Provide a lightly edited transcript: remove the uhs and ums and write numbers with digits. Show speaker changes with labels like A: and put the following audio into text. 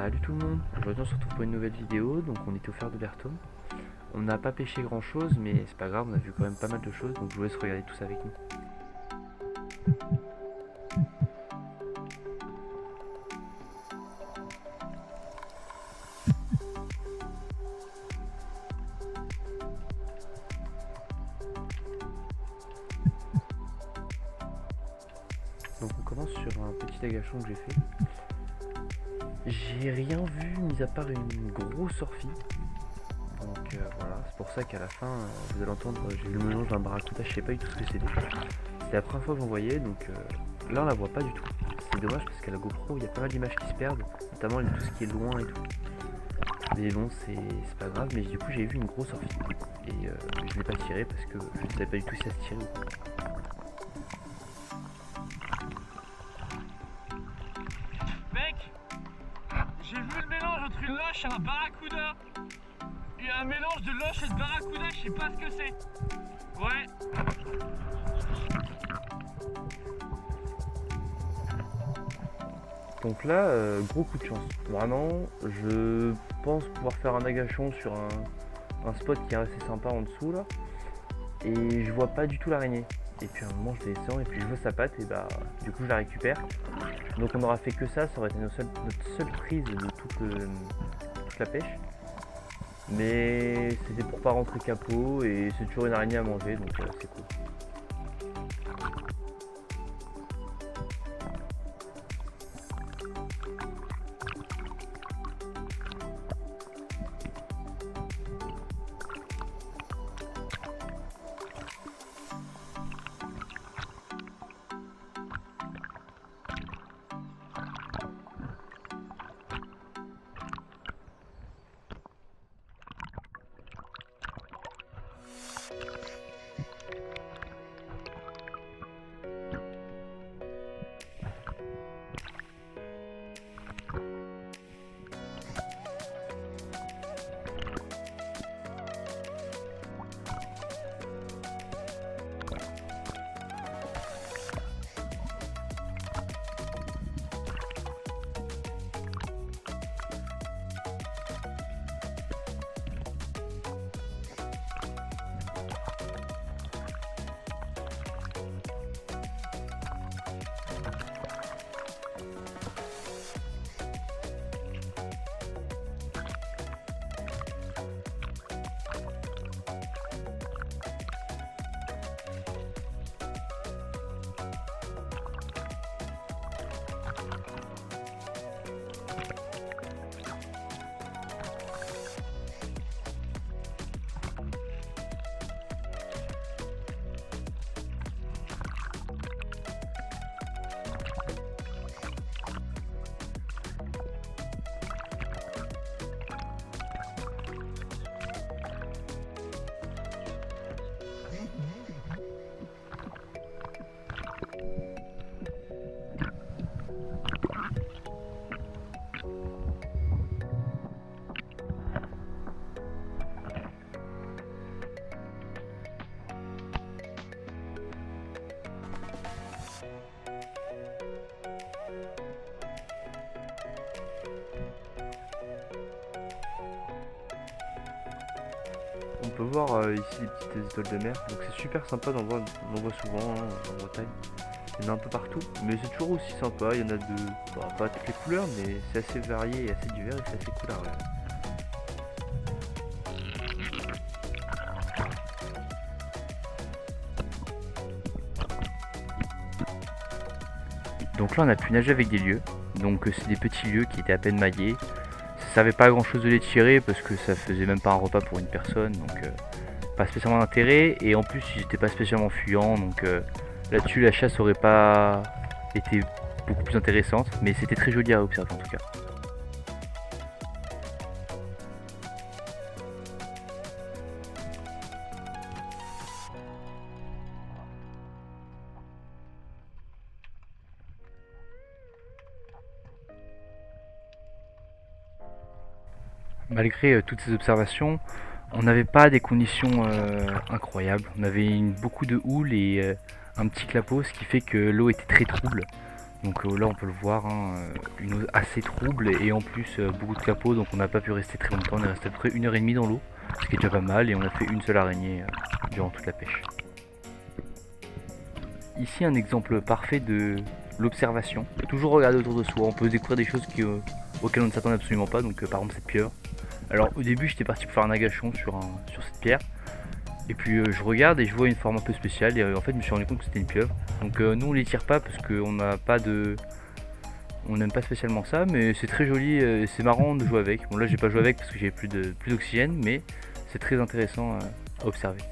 A: Salut tout le monde, aujourd'hui on se retrouve pour une nouvelle vidéo, donc on était au Phare de Bertaume. On n'a pas pêché grand chose, mais c'est pas grave, on a vu quand même pas mal de choses, donc je vous laisse regarder tout ça avec nous. Donc on commence sur un petit agachon que j'ai fait. J'ai rien vu mis à part une grosse orphie. Donc voilà, c'est pour ça qu'à la fin, vous allez entendre, j'ai eu le mélange d'un barracuda, je sais pas du tout ce que c'était. C'est la première fois que j'en voyais, donc là on la voit pas du tout. C'est dommage parce qu'à la GoPro, il y a pas mal d'images qui se perdent, notamment tout ce qui est loin et tout. Mais bon, c'est pas grave, mais du coup j'ai vu une grosse orphie. Et je l'ai pas tiré parce que je ne savais pas du tout si ça se tirait ou pas.
B: Mec, j'ai vu le mélange entre une loche et un barracuda. Il y a un mélange de loche et de barracuda, je sais pas ce que c'est. Ouais.
A: Donc là, gros coup de chance. Vraiment, je pense pouvoir faire un agachon sur un spot qui est assez sympa en dessous là. Et je vois pas du tout l'araignée. Et puis à un moment je descends et puis je vois sa patte et bah du coup je la récupère. Donc on aura fait que ça aurait été notre seule prise de toute la pêche. Mais c'était pour pas rentrer capot et c'est toujours une araignée à manger donc c'est cool. On peut voir ici les petites étoiles de mer, donc c'est super sympa d'en voir, on en voit souvent hein, en Bretagne. Il y en a un peu partout, mais c'est toujours aussi sympa, il y en a de, pas toutes les couleurs, mais c'est assez varié et assez divers et c'est assez cool à regarder. Donc là on a pu nager avec des lieux, donc c'est des petits lieux qui étaient à peine maillés. Ça servait pas à grand chose de les tirer parce que ça faisait même pas un repas pour une personne, donc pas spécialement d'intérêt, et en plus ils étaient pas spécialement fuyants, donc là-dessus la chasse aurait pas été beaucoup plus intéressante, mais c'était très joli à observer en tout cas. Malgré toutes ces observations, on n'avait pas des conditions incroyables. On avait beaucoup de houle et un petit clapot, ce qui fait que l'eau était très trouble. Donc là on peut le voir, hein, une eau assez trouble et en plus beaucoup de capots, donc on n'a pas pu rester très longtemps, on est resté à peu près 1h30 dans l'eau, ce qui est déjà pas mal, et on a fait une seule araignée durant toute la pêche. Ici un exemple parfait de l'observation, toujours regarder autour de soi, on peut découvrir des choses auxquelles on ne s'attendait absolument pas, donc par exemple cette pieuvre. Alors au début j'étais parti pour faire un agachon sur cette pierre, et puis je regarde et je vois une forme un peu spéciale et en fait je me suis rendu compte que c'était une pieuvre. Donc nous on les tire pas parce qu'on n'a pas de... On n'aime pas spécialement ça, mais c'est très joli et c'est marrant de jouer avec. Bon là j'ai pas joué avec parce que j'avais plus d'oxygène, mais c'est très intéressant à observer.